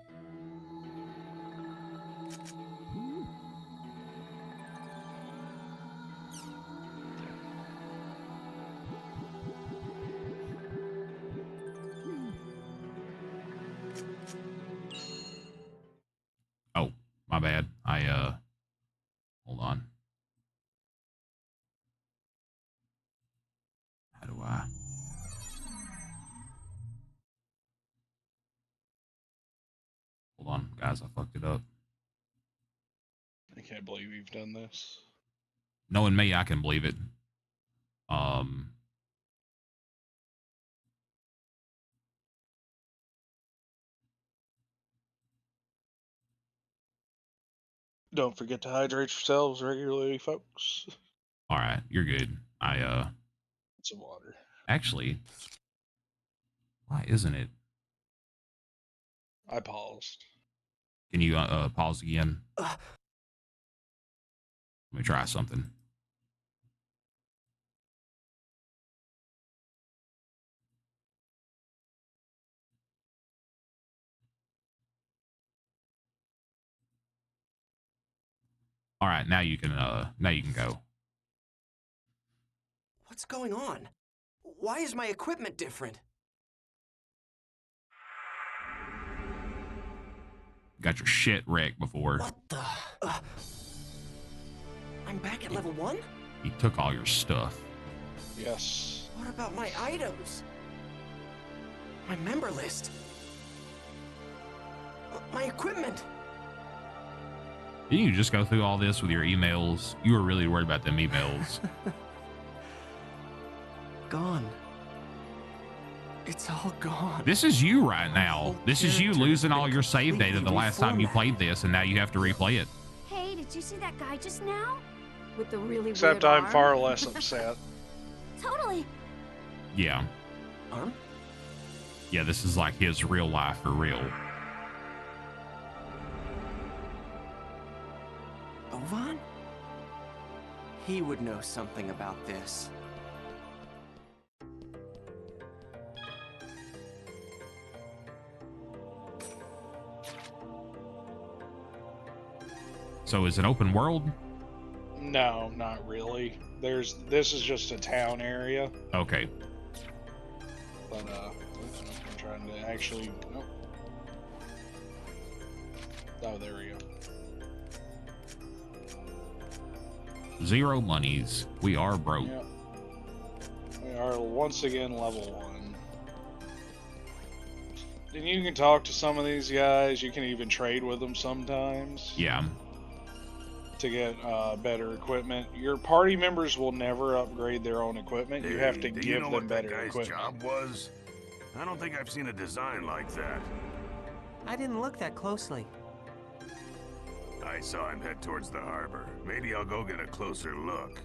Oh, my bad. Hold on. How do I? Hold on, guys, I fucked it up. I can't believe you've done this. Knowing me, I can believe it. Don't forget to hydrate yourselves regularly, folks. All right, you're good. Some water. Actually, why isn't it? I paused. Can you pause again? Let me try something. All right, now you can go. What's going on? Why is my equipment different? Got your shit wrecked before. What the? I'm back at level 1? He took all your stuff. Yes. What about my items? My member list? My equipment? Didn't you just go through all this with your emails? You were really worried about them emails. Gone. It's all gone. This is you right now. This is you losing all your save data the last time you reformatted. played this, and now you have to replay it. Hey, did you see that guy just now? With the really Except weird I'm arm? far less upset. Totally. Yeah. Arm? Yeah, this is like his real life for real. Ovan? He would know something about this. So is it open world? No, not really. This is just a town area. Okay. But I'm trying to actually nope. Oh, there we go. 0 monies. We are broke. Yep. We are once again level 1. And you can talk to some of these guys. You can even trade with them sometimes. Yeah. To get better equipment. Your party members will never upgrade their own equipment. You have to do give you know them what that better guy's equipment. job was? I don't think I've seen a design like that. I didn't look that closely. I saw him head towards the harbor. Maybe I'll go get a closer look.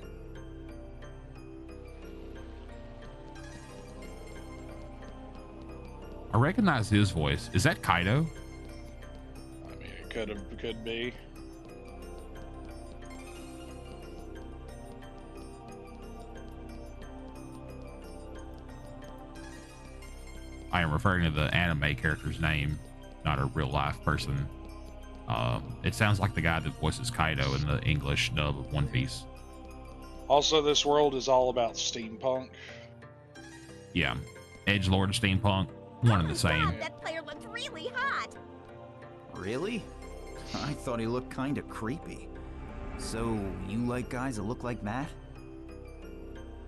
I recognize his voice. Is that Kaido? I mean, it could be. I am referring to the anime character's name, not a real life person. It sounds like the guy that voices Kaido in the English dub of One Piece. Also, this world is all about steampunk. Yeah. Edgelord steampunk, one and the same. God, that player looked really hot. Really? I thought he looked kinda creepy. So, you like guys that look like that?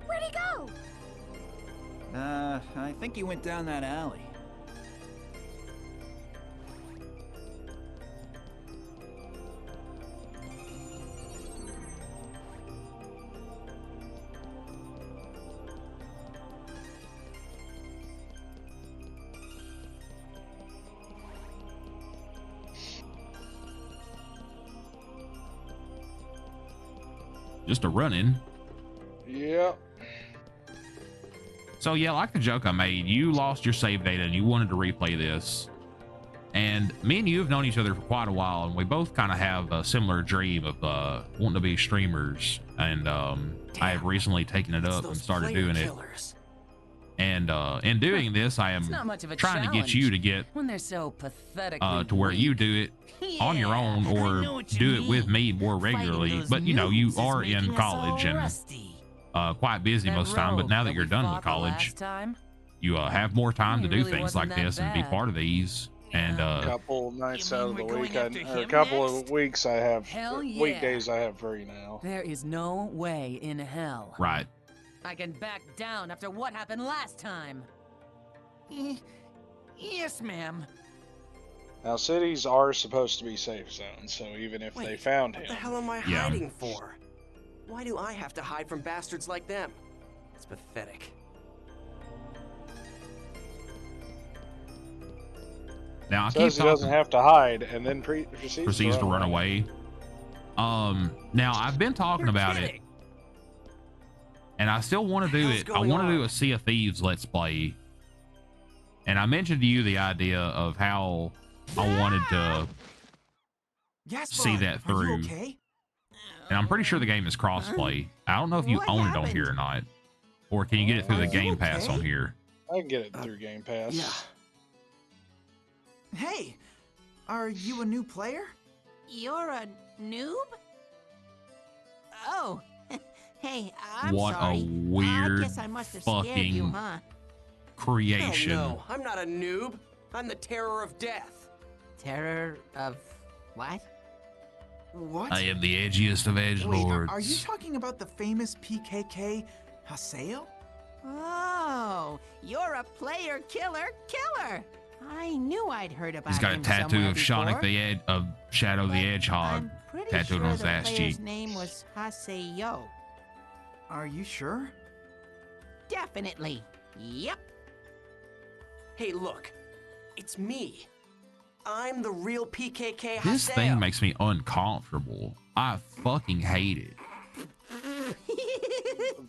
Where'd he go? I think he went down that alley. Just a run-in. Yep. So yeah, like the joke I made, you lost your save data and you wanted to replay this. And me and you have known each other for quite a while, and we both kind of have a similar dream of wanting to be streamers. And I have recently taken it up and started doing it. And in doing this, I am Not much of a trying to get you to get when they're so pathetically to where you do it on your own or do it with me more regularly. But you know, you are in college and quite busy most of the time. But now that you're done with college, you have more time to do things like this and be part of these. And a couple nights out of the week, or a couple of weeks, I have weekdays I have free now. There is no way in hell. Right. I can back down after what happened last time. Yes, ma'am. Now, cities are supposed to be safe zones, so even if they found him... What the hell am I hiding for? Why do I have to hide from bastards like them? It's pathetic. Now I keep Says he doesn't have to hide, and then proceeds to run away. Now I've been talking about it, and I still want to do it. I want to do a Sea of Thieves Let's Play, and I mentioned to you the idea of how I wanted to see that through. Okay? And I'm pretty sure the game is crossplay. I don't know if you own it on here or not, or can you get it through the Game Pass on here? I can get it through Game Pass. Yeah. Hey, are you a new player? You're a noob? Oh, hey, I'm what sorry. a weird I guess I must have scared you, fucking huh? creation. Hell no, I'm not a noob. I'm the terror of death. Terror of what? What? I am the edgiest of edgelords. Are you talking about the famous PKK Haseo? Oh, you're a player killer killer. I knew I'd heard about him. He's got a tattoo of Shadow the Hedgehog tattooed on his ass cheek. His name was Haseo. Are you sure? Definitely. Yep. Hey, look. It's me. I'm the real PKK Haseo. This thing makes me uncomfortable. I fucking hate it.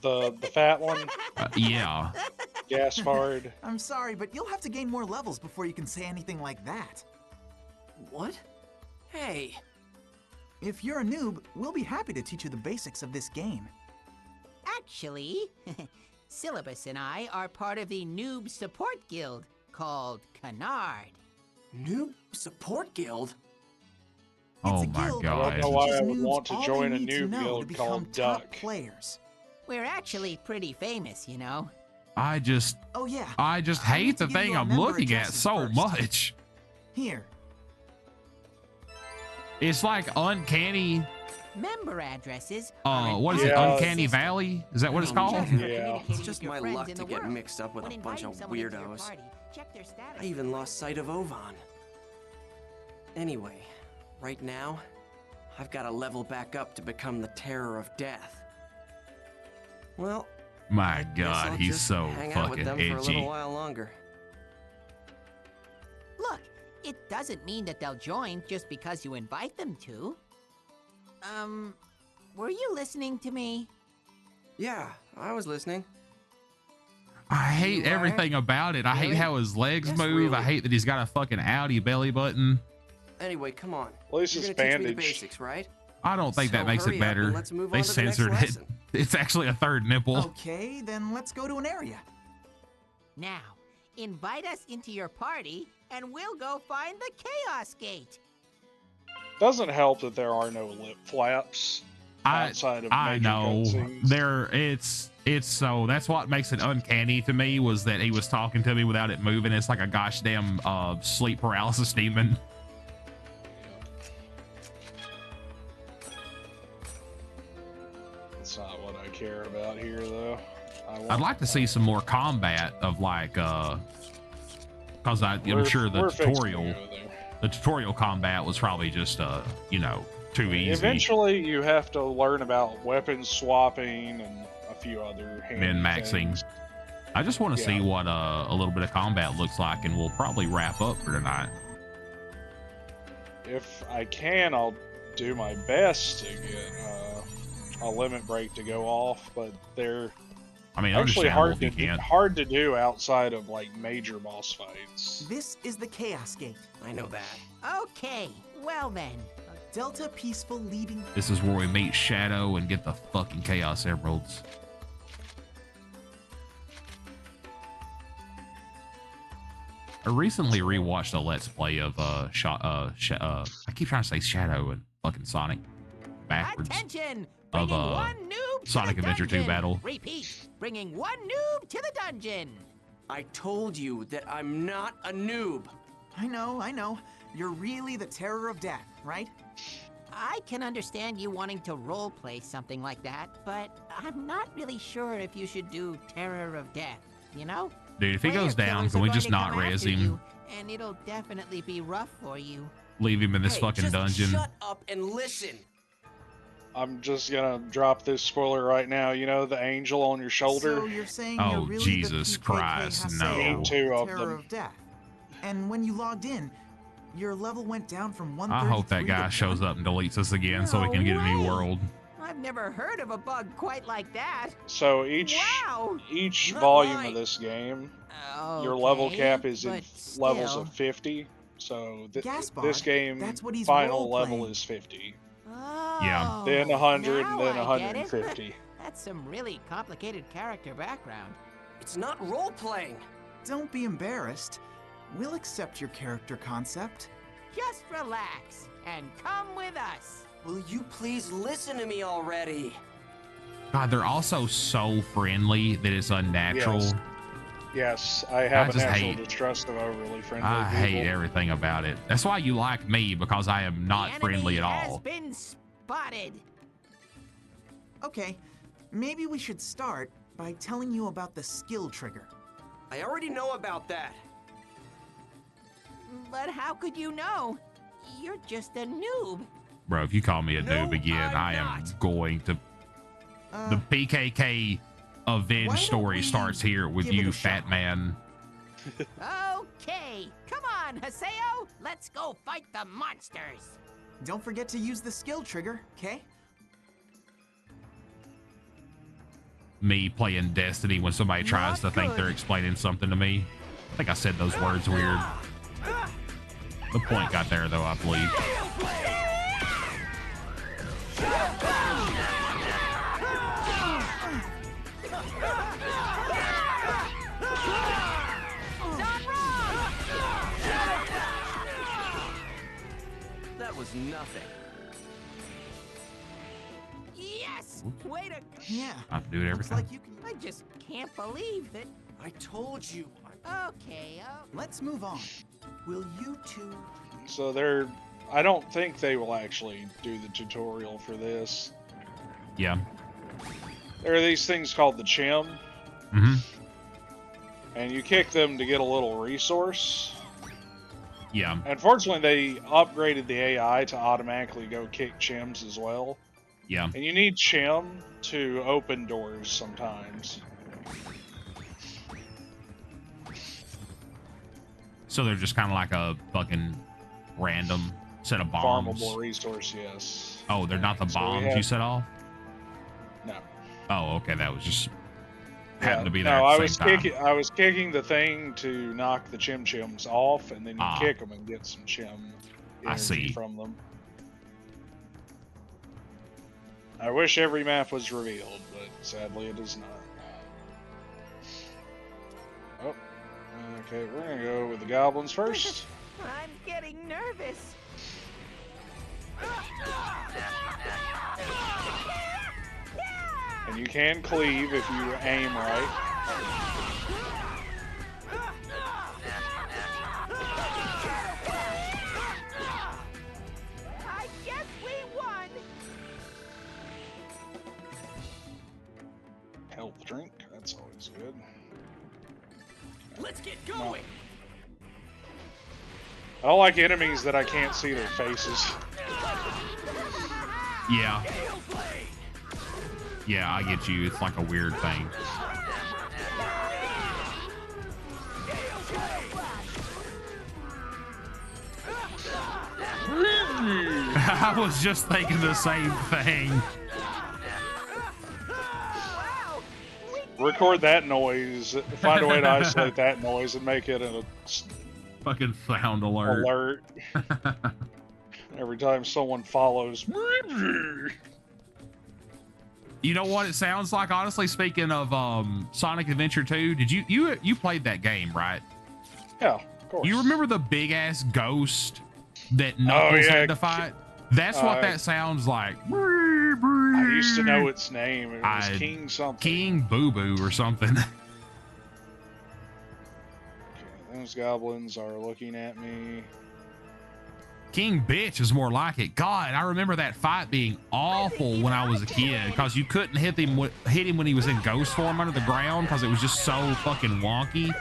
The fat one? Yeah. Gaspard. I'm sorry, but you'll have to gain more levels before you can say anything like that. What? Hey. If you're a noob, we'll be happy to teach you the basics of this game. Actually, Syllabus and I are part of the Noob Support Guild called Canard. Noob Support Guild? Oh my god. I don't know why I would want to join a noob guild called Duck. Players. We're actually pretty famous, you know. I just hate the thing I'm looking at so much. Here. It's like uncanny. Member addresses. What is it? Uncanny Valley? Is that what it's called? Yeah. It's just my luck to get mixed up with a bunch of weirdos. I even lost sight of Ovan. Anyway, right now, I've got to level back up to become the terror of death. Well, my guess god, I'll he's just so hang out with fucking them for a little edgy. while longer. Look, it doesn't mean that they'll join just because you invite them to. Were you listening to me? Yeah, I was listening. I hate everything about it. I hate how his legs Yes, move. really. I hate that he's got a fucking Audi belly button. Anyway, come on. At least You're it's gonna teach me the bandaged. basics, right? I don't think that So makes it hurry up and better. let's move They on to the next censored it. lesson. It's actually a third nipple. Okay, then let's go to an area. Now, invite us into your party, and we'll go find the Chaos Gate. Doesn't help that there are no lip flaps outside of I major know cutscenes. it's so that's what makes it uncanny to me was that he was talking to me without it moving. It's like a gosh damn sleep paralysis demon. what I care about here, though. I'd like to see some more combat of like, because I'm sure we're fixing to go there. the tutorial combat was probably just, you know, too easy. Eventually, you have to learn about weapon swapping and a few other handy Min-maxing. things. I just want to see what a little bit of combat looks like, and we'll probably wrap up for tonight. If I can, I'll do my best to get a limit break to go off, but they're actually hard to do outside of like major boss fights. This is the Chaos Gate. I know that. Okay, well then. A Delta Peaceful leading. This is where we meet Shadow and get the fucking Chaos Emeralds. I recently rewatched a Let's Play of I keep trying to say Shadow and fucking Sonic backwards. Attention! Of Bringing one noob to Sonic the Adventure 2 dungeon. battle. Repeat, bringing one noob to the dungeon. I told you that I'm not a noob. I know. You're really the terror of death, right? I can understand you wanting to roleplay something like that, but I'm not really sure if you should do terror of death, you know? Dude, if he goes down, can we just not res him? You, and it'll definitely be rough for you. Leave him in this Hey, fucking just dungeon. Shut up and listen. I'm just gonna drop this spoiler right now. You know the angel on your shoulder? So you're saying Oh, you're really Jesus the PKK Christ, Haseo, no. Need two of terror them. of death. And when you logged in, your level went down from 133 I hope that guy to shows 1. up and deletes us again so we can get a new way. world. I've never heard of a bug quite like that. So each Wow. volume Right. of this game, your level cap is in but levels still. of 50. So Gaspar, this game that's what he's final role-playing. level is 50. Oh, Yeah. Then 100 now and then I get it. 150. That's some really complicated character background. It's not role playing. Don't be embarrassed. We'll accept your character concept. Just relax and come with us. Will you please listen to me already? God, they're also so friendly that it's unnatural. Yes, I have a just natural hate- distrust of overly friendly I people. hate everything about it. That's why you like me, because I am not The friendly at enemy has all. been spotted. Okay, maybe we should start by telling you about the skill trigger. I already know about that. But how could you know? You're just a noob. Bro, if you call me a No, noob again, I'm I am not. going to... The PKK why Avenge don't story we starts here with give it you, a fat shot? man. Okay, come on, Haseo. Let's go fight the monsters. Don't forget to use the skill trigger, okay? Me playing Destiny when somebody tries to Not think good. they're explaining something to me. I think I said those words weird. The point got there, though, I believe. That was nothing. Yes! Way to... Yeah. I have to do it every Looks time. like you can. I just can't believe that... I told you. Okay, Let's move on. Will you two... So I don't think they will actually do the tutorial for this. Yeah. There are these things called the Chim, Mm-hmm. and you kick them to get a little resource. Yeah. Unfortunately, they upgraded the AI to automatically go kick Chims as well. Yeah. And you need Chim to open doors sometimes. So they're just kind of like a fucking random set of bombs. Farmable resource, yes. Oh, they're not the So we bombs have- you set off? No. Oh, okay. That was just happened to be there No, at the same time. I was kicking the thing to knock the Chims off, and then you Ah. kick them and get some Chim I energy see. from them. I wish every map was revealed, but sadly it is not. Oh, okay, we're gonna go with the goblins first. I'm getting nervous. And you can cleave if you aim right. I guess we won. health drink. That's always good. Let's get going. I don't like enemies that I can't see their faces. Yeah. Yeah, I get you. It's like a weird thing. I was just thinking the same thing. Record that noise. Find a way to isolate that noise and make it a fucking sound alert. Every time someone follows. You know what it sounds like? Honestly, speaking of Sonic Adventure 2, did you played that game, right? Yeah, of course. You remember the big ass ghost that Knuckles had to fight? That's what that sounds like. I used to know its name. It was King something. King Boo Boo or something. Okay, those goblins are looking at me. King Bitch is more like it. God, I remember that fight being awful when I was a kid because you couldn't hit him when he was in ghost form under the ground because it was just so fucking wonky.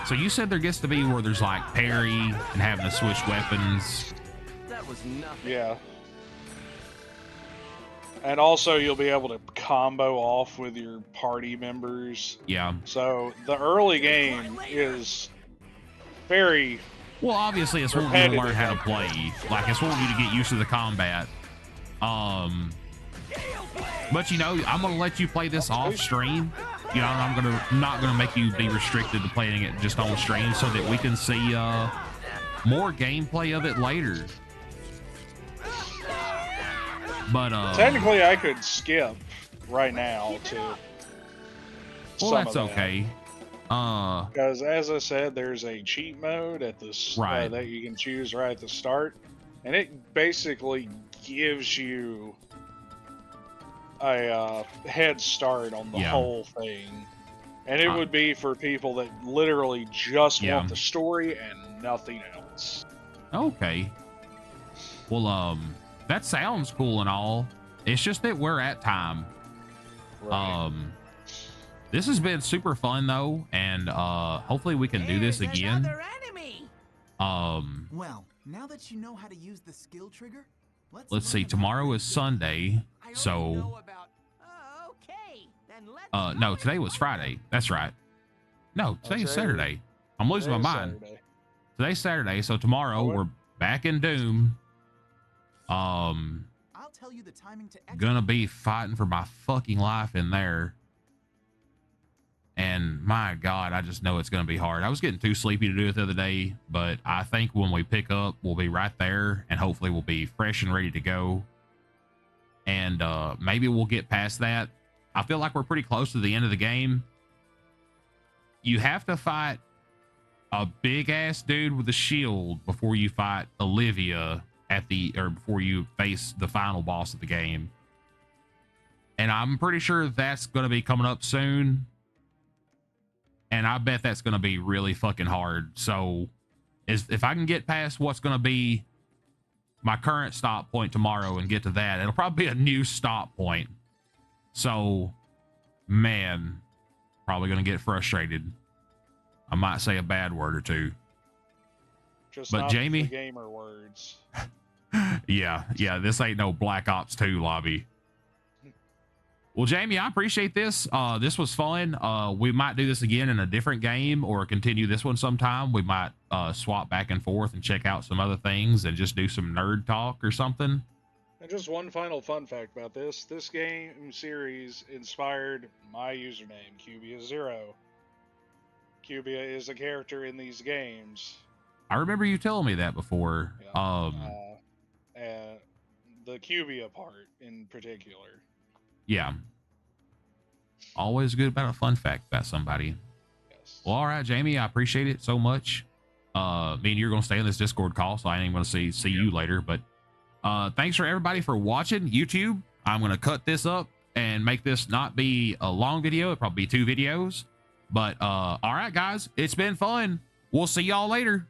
So you said there gets to be where there's like parry and having to switch weapons. That was nothing. Yeah. And also you'll be able to combo off with your party members. Yeah. So the early game is very well, obviously it's wanting you to learn how to play. Like it's wanting you to get used to the combat. But you know, I'm gonna let you play this off stream. You know, I'm not gonna make you be restricted to playing it just on stream so that we can see more gameplay of it later. But technically I could skip right now to well, that's okay. Because as I said, there's a cheat mode at this that you can choose right at the start, and it basically gives you a head start on the whole thing. And it would be for people that literally just want the story and nothing else. Okay. Well, that sounds cool and all. It's just that we're at time. Right. This has been super fun though, and hopefully we can do this again. Well, now that you know how to use the skill trigger, let's see. Tomorrow is Sunday, so no, today was Friday. That's right. No, today is Saturday. I'm losing my mind. Today's Saturday, so tomorrow we're back in Doom. I'll tell you the timing to gonna be fighting for my fucking life in there. And my God, I just know it's gonna be hard. I was getting too sleepy to do it the other day, but I think when we pick up, we'll be right there and hopefully we'll be fresh and ready to go. And maybe we'll get past that. I feel like we're pretty close to the end of the game. You have to fight a big ass dude with a shield before you fight Olivia before you face the final boss of the game. And I'm pretty sure that's going to be coming up soon. And I bet that's going to be really fucking hard. So if I can get past what's going to be my current stop point tomorrow and get to that, it'll probably be a new stop point. So, man, probably going to get frustrated. I might say a bad word or two. Just but not Jamie, the gamer words. yeah, this ain't no Black Ops 2 lobby. Well, Jamie, I appreciate this. This was fun. We might do this again in a different game or continue this one sometime. We might swap back and forth and check out some other things and just do some nerd talk or something. And just one final fun fact about this. This game series inspired my username, CubuaZero. Cubia is a character in these games. I remember you telling me that before. Yeah. The Cubia part in particular. Yeah. Always good about a fun fact about somebody. Yes. Well, all right, Jamie, I appreciate it so much. Me and you're going to stay in this Discord call, so I ain't going to see you later. But thanks for everybody for watching YouTube. I'm going to cut this up and make this not be a long video. It'll probably be 2 videos. But all right, guys, it's been fun. We'll see y'all later.